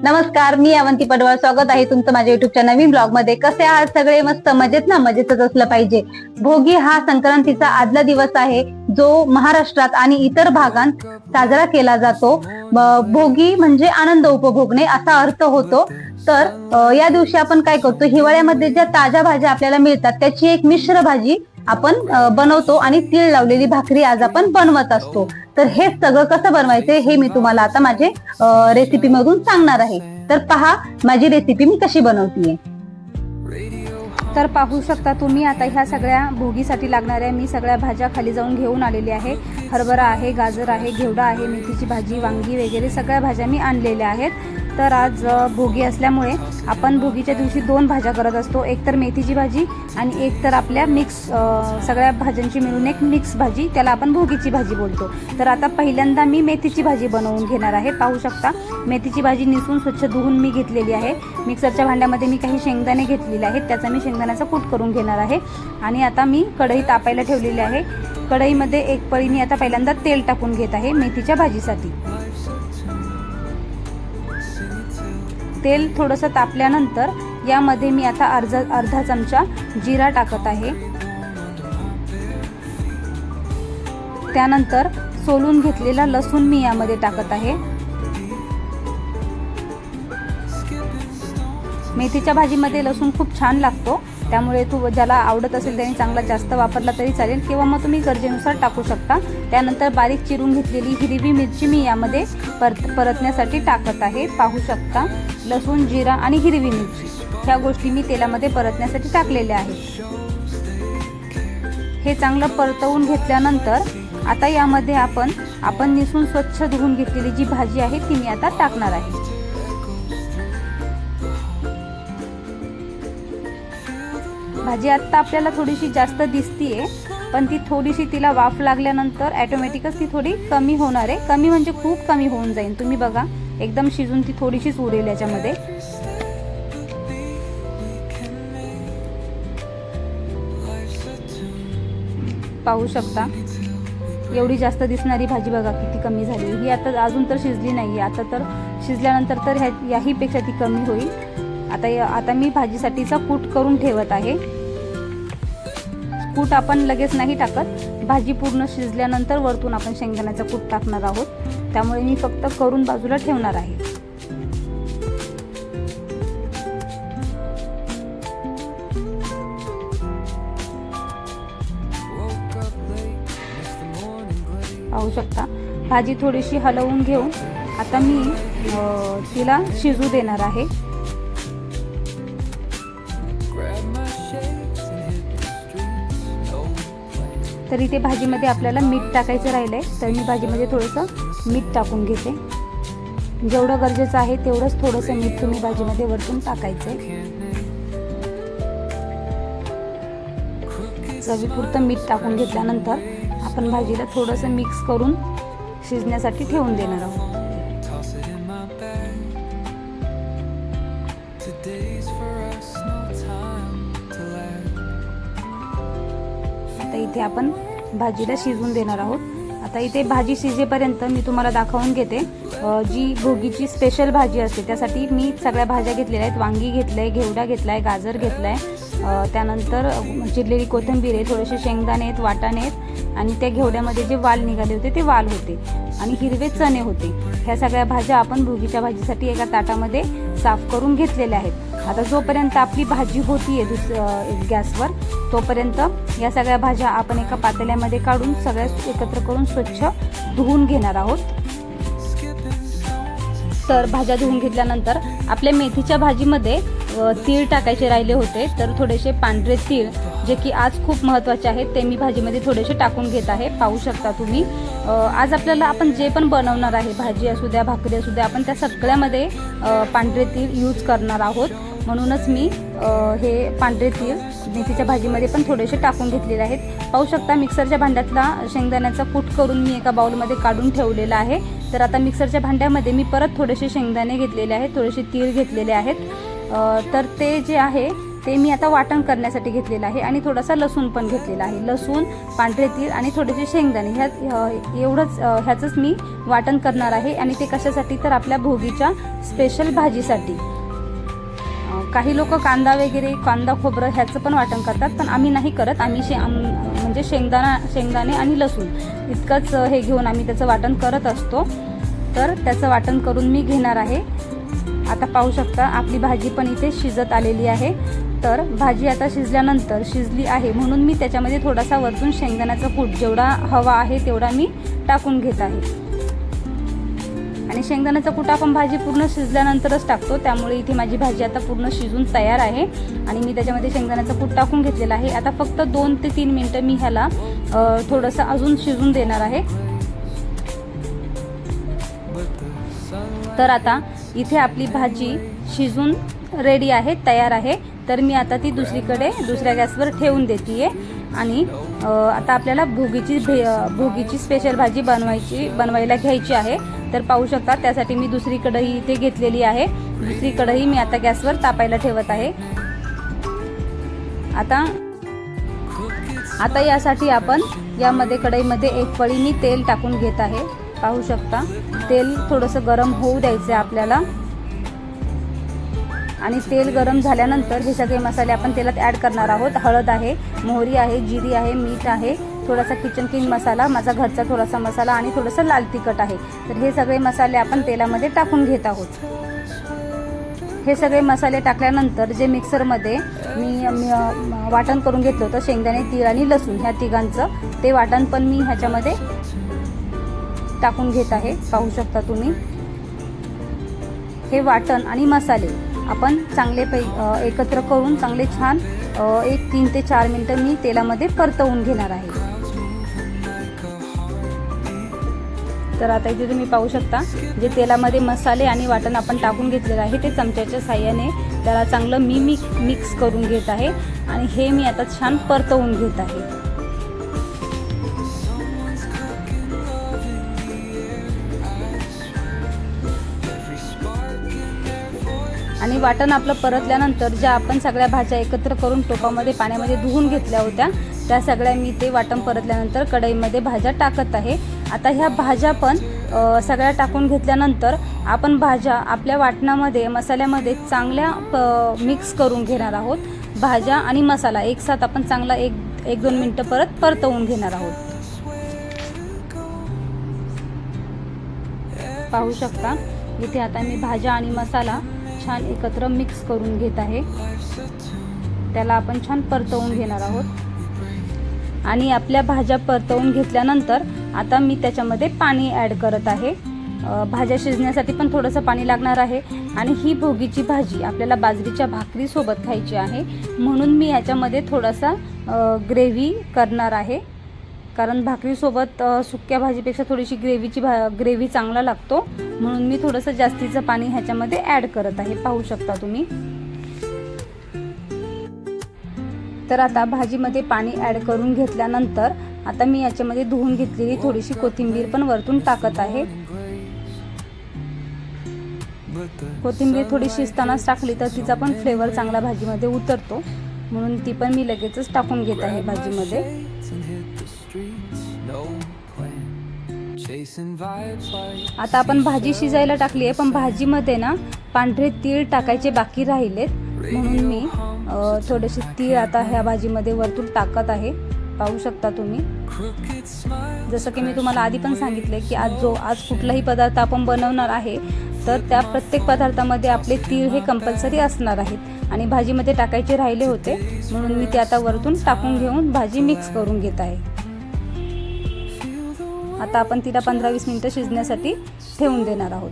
नमस्कार, मी अवंती पडवळ. स्वागत आहे तुमचं माझ्या युट्यूबच्या नवीन ब्लॉग मध्ये. कसे आहात सगळे? मस्त मजेत ना? मजेतच असलं पाहिजे. भोगी हा संक्रांतीचा आदला दिवस आहे, जो महाराष्ट्रात आणि इतर भागात साजरा केला जातो. भोगी म्हणजे आनंद उपभोगणे असा अर्थ होतो. तर या दिवशी आपण काय करतो, हिवाळ्यामध्ये ज्या ताज्या भाज्या आपल्याला मिळतात त्याची एक मिश्र भाजी आपण बनवतो आणि तीळ लावलेली भाकरी आज आपण बनवत असतो. तर हे सगळं कसं बनवायचं हे मी तुम्हाला आता माझे रेसिपी मधून सांगणार आहे. तर पहा माझी रेसिपी मी कशी बनवतीये. तर पाहू शकता तुम्ही आता ह्या सगळ्या भोगीसाठी लागणाऱ्या मी सगळ्या भाज्या खाली जाऊन घेऊन आलेली आहे. हरभरा आहे, गाजर आहे, घेवडा आहे, मेथीची भाजी, वांगी वगैरे सगळ्या भाज्या मी आणलेल्या आहेत. तर आज भोगी असल्यामुळे आपण भोगीच्या दिवशी दोन भाज्या करत असतो. एक तर मेथीची भाजी आणि एक तर आपल्या मिक्स सगळ्या भाज्यांची मिळून एक मिक्स भाजी, त्याला आपण भोगीची भाजी बोलतो. तर आता पहिल्यांदा मी मेथीची भाजी बनवून घेणार आहे. पाहू शकता मेथीची भाजी निसून स्वच्छ धुवून मी घेतलेली आहे. मिक्सरच्या भांड्यामध्ये मी काही शेंगदाणे घेतलेले आहेत, त्याचा मी शेंगदाण्याचा कूट करून घेणार आहे. आणि आता मी कढई तापायला ठेवलेली आहे. कढईमध्ये एक पळी मी आता पहिल्यांदा तेल टाकून घेत आहे मेथीच्या भाजीसाठी. तेल थोडंसं तापल्यानंतर यामध्ये मी आता अर्धा चमचा जिरा टाकत आहे. त्यानंतर सोलून घेतलेला लसूण मी यामध्ये टाकत आहे. मेथीच्या भाजीमध्ये लसूण खूप छान लागतो, त्यामुळे ज्याला आवडत असेल त्याने चांगला जास्त वापरला तरी चालेल, किंवा मग तुम्ही गरजेनुसार टाकू शकता. त्यानंतर बारीक चिरून घेतलेली हिरवी मिरची मी यामध्ये परतण्यासाठी टाकत आहे. पाहू शकता लसूण, जिरा आणि हिरवी मिरची ह्या गोष्टी मी तेलामध्ये परतण्यासाठी टाकलेल्या आहेत. हे चांगलं परतवून घेतल्यानंतर आता यामध्ये आपण निसून स्वच्छ धुवून घेतलेली जी भाजी आहे ती मी आता टाकणार आहे. भाजी आता आपल्याला थोडीशी जास्त दिसतीये, पण ती थोडीशी तिला वाफ लागल्यानंतर ऑटोमॅटिकच ती थोडी कमी होणार आहे. कमी म्हणजे खूप कमी होऊन जाईल. तुम्ही बघा एकदम शिजून ती थोडीशीच उरेल याच्यामध्ये. पाहू शकता एवढी जास्त दिसणारी भाजी बघा किती कमी झाली. ही आता अजून तर शिजली नाहीये. आता तर शिजल्यानंतर तर याही पेक्षा ती कमी होईल. आता मी भाजीसाठीचा कूट करून ठेवत आहे. कूट आपण लगेच नाही टाकत, भाजी पूर्ण शिजल्यानंतर वरतून आपण शेंगदाण्याचा कूट टाकणार आहोत. त्यामुळे मी फक्त करून बाजूला ठेवणार आहे. पाहू शकता भाजी थोडीशी हलवून घेऊन आता मी तिला शिजू देणार आहे. तर इथे भाजीमध्ये आपल्याला मीठ टाकायचं राहिलंय, तर मी भाजीमध्ये थोडंसं मीठ टाकून घेते. जेवढं गरजेचं आहे तेवढंच थोडंसं मीठ तुम्ही भाजीमध्ये वरतून टाकायचंय. चवीपुरतं मीठ टाकून घेतल्यानंतर आपण भाजीला थोडंसं मिक्स करून शिजण्यासाठी ठेवून देणार आहोत. आता इथे आपण भाजीला शिजवून देणार आहोत. आता इथे भाजी शिजेपर्यंत मी तुम्हाला दाखवून घेते जी भोगीची स्पेशल भाजी असते त्यासाठी मी सगळ्या भाज्या घेतलेल्या आहेत. वांगी घेतलंय, घेवडा घेतलाय, गाजर घेतलाय, त्यानंतर चिरलेली कोथिंबीर आहे, थोडेसे शेंगदाणे आहेत, वाटाणे आहेत, आणि त्या घेवड्यामध्ये जे वाल निघाले होते ते वाल होते, आणि हिरवे चणे होते. ह्या सगळ्या भाज्या आपण भोगीच्या भाजीसाठी एका ताटामध्ये साफ करून घेतलेल्या आहेत. आता जोपर्यंत आपली भाजी होतीये गॅसवर, तोपर्यंत या सगळ्या भाज्या आपण एका पातेल्यामध्ये काढून सगळ्या एकत्र करून स्वच्छ धुवून घेणार आहोत. तर भाज्या धुवून घेतल्यानंतर आपल्या मेथीच्या भाजीमध्ये तीळ टाकायचे राहिले होते, तर थोडेसे पांढरे तीळ जे की आज खूप महत्त्वाचे आहेत ते मी भाजीमध्ये थोडेसे टाकून घेत आहे. पाहू शकता तुम्ही आज आपल्याला आपण जे पण बनवणार आहे, भाजी असू द्या, भाकरी असू द्या, आपण त्या सगळ्यामध्ये पांढरे तीळ यूज करणार आहोत. म्हणूनच मी हे पांढरे तीळ मेथीच्या भाजीमध्ये पण थोडेसे टाकून घेतलेले आहेत. पाहू शकता मिक्सरच्या भांड्यातला शेंगदाण्याचा कूट करून मी एका बाउलमध्ये काढून ठेवलेला आहे. तर आता मिक्सरच्या भांड्यामध्ये मी परत थोडेसे शेंगदाणे घेतलेले आहेत, थोडेसे तीळ घेतलेले आहेत. तर ते जे आहे ते मी आता वाटण करण्यासाठी घेतलेलं आहे आणि थोडासा लसूण पण घेतलेला आहे. लसूण, पांढरे तीळ आणि थोडेसे शेंगदाणे एवढंच ह्याचंच मी वाटण करणार आहे. आणि ते कशासाठी तर आपल्या भोगीच्या स्पेशल भाजीसाठी. काही लोक कांदा खोबरं ह्याचं पण वाटण करतात, पण आम्ही नाही करत. आम्ही म्हणजे शेंगदाणे आणि लसूण इतकंच हे घेऊन आम्ही त्याचं वाटण करत असतो. तर त्याचं वाटण करून मी घेणार आहे. आता पाहू शकता आपली भाजी पण इथे शिजत आलेली आहे. तर भाजी आता शिजली आहे म्हणून मी त्याच्यामध्ये थोडासा वरतून शेंगदाण्याचा कूट जेवढा हवा आहे तेवढा मी टाकून घेत आहे. आणि शेंगदाण्याचा कूट आपण भाजी पूर्ण शिजल्यानंतरच टाकतो, त्यामुळे इथे माझी भाजी आता पूर्ण शिजून तयार आहे. आणि मी त्याच्यामध्ये शेंगदाण्याचा कूट टाकून घेतलेला आहे. आता फक्त 2 ते 3 मिनिटं मी ह्याला थोडंसं अजून शिजून देणार आहे. तर आता इथे आपली भाजी शिजून रेडी आहे, तयार आहे. तर मी आता ती दुसऱ्या गॅसवर ठेवून देते. आणि आता आपल्याला भोगीची स्पेशल भाजी बनवायला घ्यायची आहे. तर पाहू शकता त्यासाठी मी दुसरी कढई इथे घेतलेली आहे. दुसरी कढई मी आता गॅसवर तापायला ठेवत आहे. आता यासाठी आपण यामध्ये कढईमध्ये 1 पळी मी तेल टाकून घेत आहे. पाहू शकता तेल थोडंसं गरम होऊ द्यायचं आहे आपल्याला. आणि तेल गरम झाल्यानंतर हे सगळे मसाले आपण तेलात ॲड करणार आहोत. हळद आहे, मोहरी आहे, जिरी आहे, मीठ आहे, थोडासा किचन किंग मसाला, माझा घरचा थोडासा मसाला आणि थोडंसं लाल तिखट आहे. तर हे सगळे मसाले आपण तेलामध्ये टाकून घेत आहोत. हे सगळे मसाले टाकल्यानंतर जे मिक्सरमध्ये मी वाटण करून घेतलं होतं शेंगदाणे, तीळ आणि लसूण ह्या तिघांचं, ते वाटण पण मी ह्याच्यामध्ये टाकून घेत आहे. पाहू शकता तुम्ही हे वाटण आणि मसाले आपण चांगले एकत्र करून चांगले छान 3 ते 4 मिनिटं मी तेलामध्ये परतवून घेणार आहे. तर आता इथे तुम्ही पाहू शकता जे तेलामध्ये मसाले आणि वाटण आपण टाकून घेतलेलं आहे ते चमच्याच्या साहाय्याने त्याला चांगलं मी मिक्स करून घेत आहे. आणि हे मी आता छान परतवून घेत आहे. आणि वाटण आपलं परतल्यानंतर ज्या आपण सगळ्या भाज्या एकत्र करून टोपामध्ये पाण्यामध्ये धुवून घेतल्या होत्या त्या सगळ्या मी ते वाटण परतल्यानंतर कढईमध्ये भाज्या टाकत आहे. आता ह्या भाज्या पण सगळ्या टाकून घेतल्यानंतर आपण भाज्या आपल्या वाटणामध्ये मसाल्यामध्ये चांगल्या मिक्स करून घेणार आहोत. भाज्या आणि मसाला एकसाथ आपण चांगला 1-2 मिनिटं परतवून घेणार आहोत. पाहू शकता इथे आता मी भाज्या आणि मसाला छान एकत्र मिक्स करून घेत आहे. त्याला आपण छान परतवून घेणार आहोत. आणि आपल्या भाज्या परतवून घेतल्यानंतर आता मी त्याच्यामध्ये पाणी ॲड करत आहे. भाज्या शिजण्यासाठी पण थोडंसं पाणी लागणार आहे. आणि ही भोगीची भाजी आपल्याला बाजरीच्या भाकरीसोबत खायची आहे म्हणून मी याच्यामध्ये थोडासा ग्रेव्ही करणार आहे. कारण भाकरीसोबत सुक्या भाजीपेक्षा थोडीशी ग्रेव्ही चांगला लागतो म्हणून मी थोडंसं जास्तीचं पाणी ह्याच्यामध्ये ॲड करत आहे. पाहू शकता तुम्ही. तर आता भाजीमध्ये पाणी ॲड करून घेतल्यानंतर आता मी याच्यामध्ये धुवून घेतलेली थोडीशी कोथिंबीर पण वरतून टाकत आहे. कोथिंबीर थोडी शिजतानाच टाकली तर तिचा पण फ्लेवर चांगला भाजीमध्ये उतरतो म्हणून ती पण मी लगेचच टाकून घेत आहे भाजीमध्ये. आता आपण भाजी शिजायला टाकली आहे पण भाजीमध्ये ना पांढरे तीळ टाकायचे बाकी राहिलेत म्हणून मी थोडेसे तीळ आता ह्या भाजीमध्ये वरतून टाकत आहे. पाहू शकता तुम्ही. जसं की मी तुम्हाला आधी पण सांगितले की आज कुठलाही पदार्थ आपण बनवणार आहे तर त्या प्रत्येक पदार्थामध्ये आपले तीळ हे कंपल्सरी असणार आहेत आणि भाजीमध्ये टाकायचे राहिले होते म्हणून मी ते आता वरतून टाकून घेऊन भाजी मिक्स करून घेत आहे. आता आपण तिला 15-20 मिनिटं शिजण्यासाठी ठेवून देणार आहोत.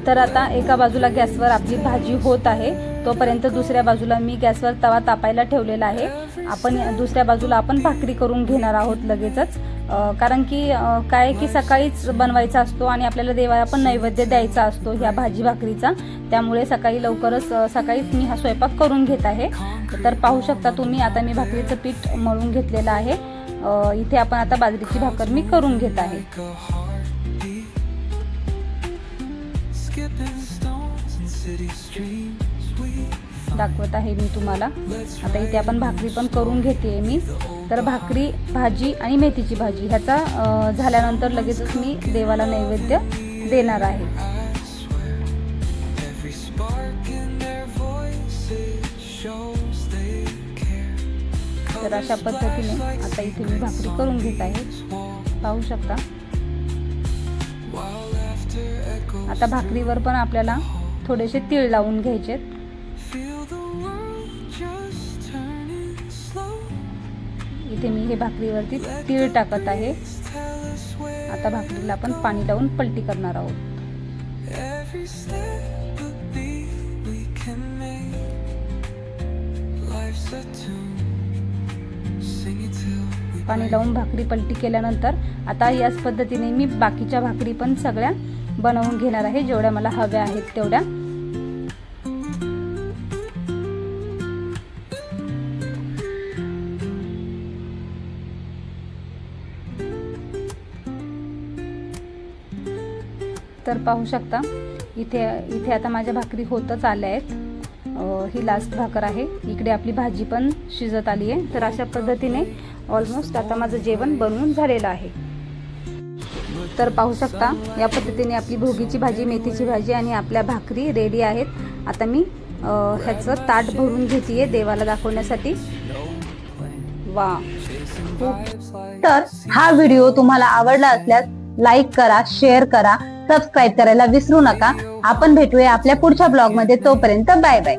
तर आता एका बाजूला गॅसवर आपली भाजी होत आहे तोपर्यंत दुसऱ्या बाजूला मी गॅसवर तवा तापायला ठेवलेला आहे. दुसऱ्या बाजूला आपण भाकरी करून घेणार आहोत लगेचच. कारण की काय की सकाळीच बनवायचा असतो आणि आपल्याला देवाला पण नैवेद्य द्यायचा असतो ह्या भाजी भाकरीचा. त्यामुळे सकाळीच मी हा स्वयंपाक करून घेत आहे. तर पाहू शकता तुम्ही आता मी भाकरीचं पीठ मळून घेतलेलं आहे. इथे आपण आता बाजरीची भाकर मी करून घेत आहे. दाखवत आहे मी तुम्हाला. आता इथे आपण भाकरी पण करून घेते मी. तर भाकरी, भाजी आणि मेथीची भाजी ह्याचा झाल्यानंतर लगेचच मी देवाला नैवेद्य देणार आहे. तर अशा पद्धतीने आता इथे मी भाकरी करून घेत आहे, पाहू शकता. आता भाकरीवर पण आपल्याला थोडेसे तीळ लावून घ्यायचे. इथे मी हे भाकरीवरती तीळ टाकत आहे. आता भाकरीला आपण पाणी लावून पलटी करणार आहोत. पाणी लावून भाकरी पलटी केल्यानंतर आता याच पद्धतीने मी बाकीच्या भाकरी पण सगळ्या बनवून घेणार आहे, जेवढ्या मला हव्या आहेत तेवढ्या. तर पाहू शकता इथे आता माझ्या भाकरी होतच आल्या आहेत. ही लास्ट भाकर आहे. इकडे आपली भाजी पण शिजत आली आहे. तर अशा पद्धतीने ऑलमोस्ट आता माझं जेवण बनवून झालेलं आहे. तर पाहू शकता या पद्धतीने आपली भोगीची भाजी, मेथीची भाजी आणि आपल्या भाकरी रेडी आहेत. आता मी ह्याचं ताट भरून घेते देवाला दाखवण्यासाठी. वा. तर हा व्हिडिओ तुम्हाला आवडला असल्यास लाईक करा, शेअर करा, सबस्क्राईब करायला विसरू नका. आपण भेटूया आपल्या पुढच्या ब्लॉग मध्ये. तोपर्यंत बाय बाय.